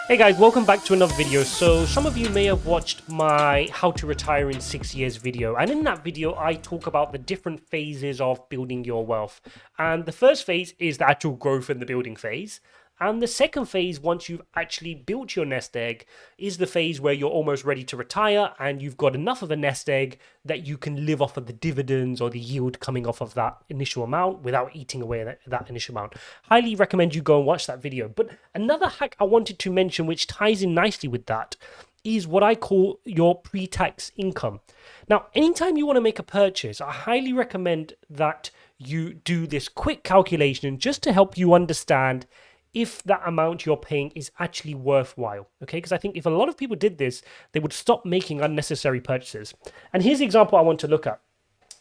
Hey guys, welcome back to another video. So some of you may have watched my how to retire in 6 years video, and in that video I talk about the different phases of building your wealth. And the first phase is the actual growth and the building phase. And the second phase, once you've actually built your nest egg, is the phase where you're almost ready to retire and you've got enough of a nest egg that you can live off of the dividends or the yield coming off of that initial amount without eating away that initial amount. Highly recommend you go and watch that video. But another hack I wanted to mention, which ties in nicely with that, is what I call your pre-tax income. Now, anytime you want to make a purchase, I highly recommend that you do this quick calculation just to help you understand if that amount you're paying is actually worthwhile, okay? Because I think if a lot of people did this, they would stop making unnecessary purchases. And here's the example I want to look at.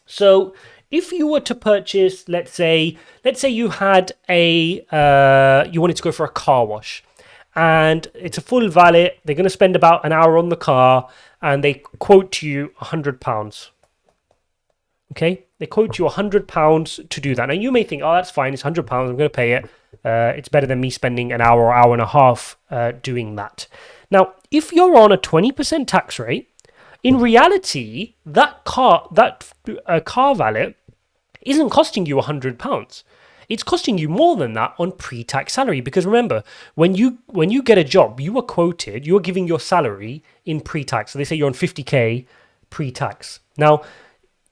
So if you were to purchase, let's say you had you wanted to go for a car wash, and it's a full valet. They're going to spend about an hour on the car, and they quote you £100. Okay, they quote you £100 to do that. Now you may think, oh, that's fine. It's £100. I'm going to pay it. It's better than me spending an hour or hour and a half doing that. Now, if you're on a 20% tax rate, in reality, that car valet isn't costing you £100. It's costing you more than that on pre-tax salary. Because remember, when you get a job, you are quoted, you're giving your salary in pre-tax. So they say you're on 50k pre-tax. Now,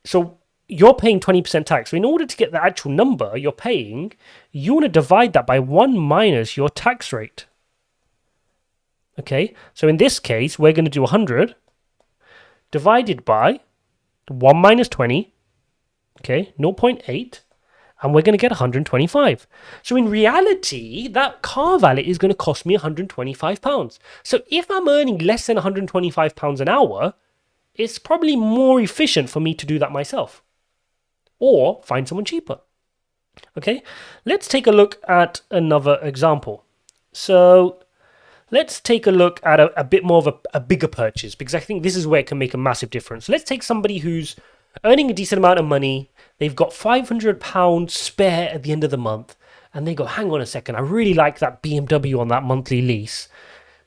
so you're paying 20% tax. So in order to get the actual number you're paying, you want to divide that by 1 minus your tax rate. Okay, so in this case, we're going to do 100 divided by 1 minus 20, okay, 0.8, and we're going to get 125. So in reality, that car valet is going to cost me £125. So if I'm earning less than £125 an hour, it's probably more efficient for me to do that myself or find someone cheaper. Okay, let's take a look at another example. So let's take a look at a bit more of a bigger purchase, because I think this is where it can make a massive difference. Let's take somebody who's earning a decent amount of money. They've got £500 spare at the end of the month, and they go, hang on a second, I really like that BMW on that monthly lease.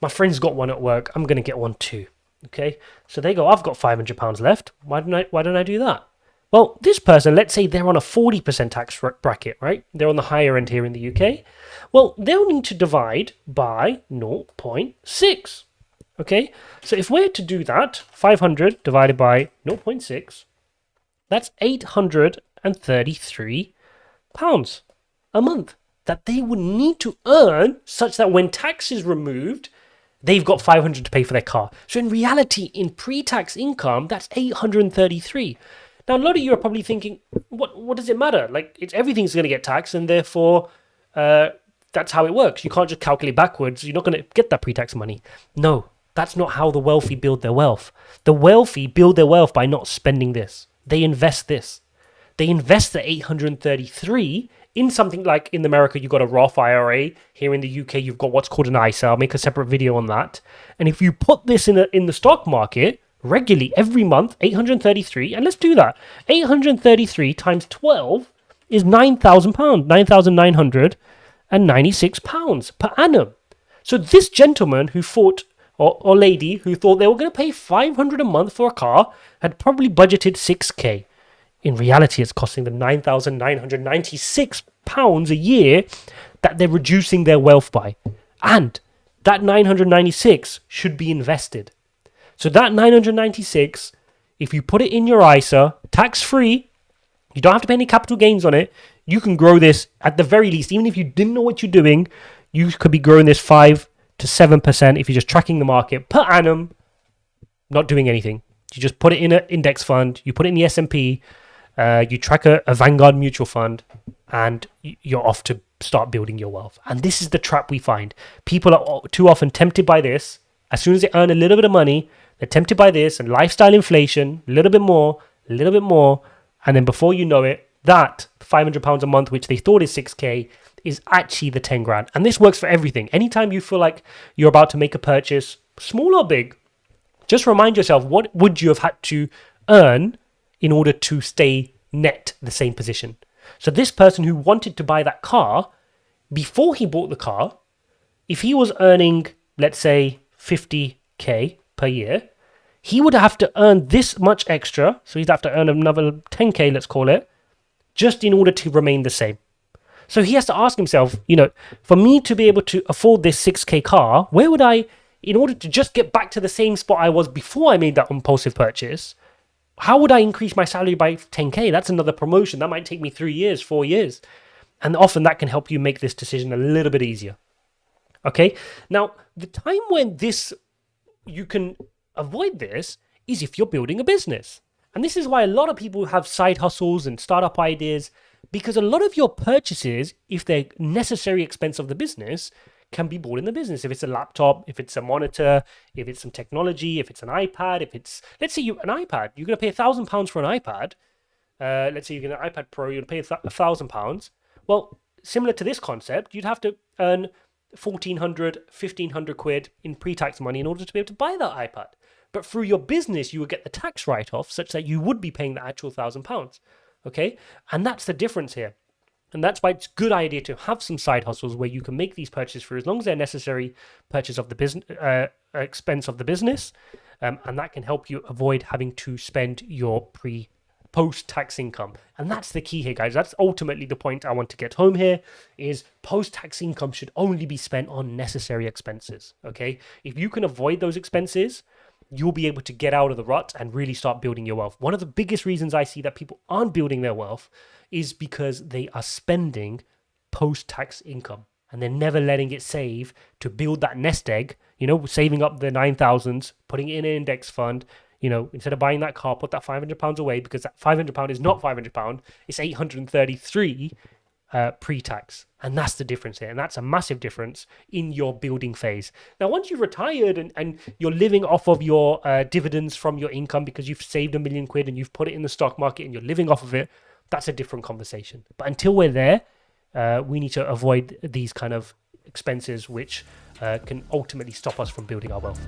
My friend's got one at work. I'm going to get one too. Okay, so they go, I've got £500 left. Why don't I do that? Well, this person, let's say they're on a 40% tax bracket, right? They're on the higher end here in the UK. Well, they'll need to divide by 0.6. Okay, so if we're to do that, 500 divided by 0.6, that's £833 a month that they would need to earn, such that when tax is removed, they've got 500 to pay for their car. So in reality, in pre-tax income, that's 833. Now, a lot of you are probably thinking, what does it matter? Like, everything's going to get taxed, and therefore, that's how it works. You can't just calculate backwards. You're not going to get that pre-tax money. No, that's not how the wealthy build their wealth. The wealthy build their wealth by not spending this. They invest this. They invest the 833 in something like, in America, you've got a Roth IRA. Here in the UK, you've got what's called an ISA. I'll make a separate video on that. And if you put this in the stock market regularly every month, 833, and let's do that. 833 times 12 is £9,000, £9,996 per annum. So this gentleman who thought, or lady who thought they were going to pay 500 a month for a car, had probably budgeted 6k. In reality, it's costing them £9,996 a year that they're reducing their wealth by. And that 996 should be invested. So that 996, if you put it in your ISA, tax-free, you don't have to pay any capital gains on it, you can grow this at the very least. Even if you didn't know what you're doing, you could be growing this 5 to 7% if you're just tracking the market per annum, not doing anything. You just put it in an index fund, you put it in the S&P, you track a Vanguard mutual fund, and you're off to start building your wealth. And this is the trap we find. People are too often tempted by this. As soon as they earn a little bit of money, they're tempted by this and lifestyle inflation, a little bit more, and then before you know it, that £500 a month, which they thought is 6k, is actually the 10 grand. And this works for everything. Anytime you feel like you're about to make a purchase, small or big, just remind yourself, what would you have had to earn in order to stay net the same position? So this person who wanted to buy that car, before he bought the car, if he was earning let's say 50K per year, he would have to earn this much extra. So he'd have to earn another 10K, let's call it, just in order to remain the same. So he has to ask himself, for me to be able to afford this 6K car, where would I, in order to just get back to the same spot I was before I made that impulsive purchase, how would I increase my salary by 10K? That's another promotion. That might take me 3 years, 4 years. And often that can help you make this decision a little bit easier. Okay? Now, the time when you can avoid this is if you're building a business. And this is why a lot of people have side hustles and startup ideas, because a lot of your purchases, if they're necessary expense of the business, can be bought in the business. If it's a laptop, if it's a monitor, if it's some technology, if it's an iPad, let's say an iPad, you're going to pay £1,000 for an iPad. Let's say you get an iPad Pro, you're going to pay £1,000. Well, similar to this concept, you'd have to earn 1,400, 1,500 quid in pre-tax money in order to be able to buy that iPad. But through your business, you would get the tax write-off such that you would be paying the actual £1,000. Okay? And that's the difference here. And that's why it's a good idea to have some side hustles where you can make these purchases for as long as they're necessary purchase of the business, expense of the business. And that can help you avoid having to spend your post-tax income. And that's the key here, guys. That's ultimately the point I want to get home here, is post-tax income should only be spent on necessary expenses. Okay? If you can avoid those expenses, you'll be able to get out of the rut and really start building your wealth. One of the biggest reasons I see that people aren't building their wealth is because they are spending post-tax income and they're never letting it save to build that nest egg, saving up the 9,000s, putting it in an index fund, instead of buying that car, put that £500 away, because that £500 is not £500, it's 833 pre-tax. And that's the difference here. And that's a massive difference in your building phase. Now, once you've retired and you're living off of your dividends from your income because you've saved £1 million and you've put it in the stock market and you're living off of it, that's a different conversation. But until we're there, we need to avoid these kind of expenses which can ultimately stop us from building our wealth.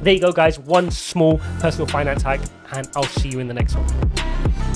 There you go, guys. One small personal finance hack, and I'll see you in the next one.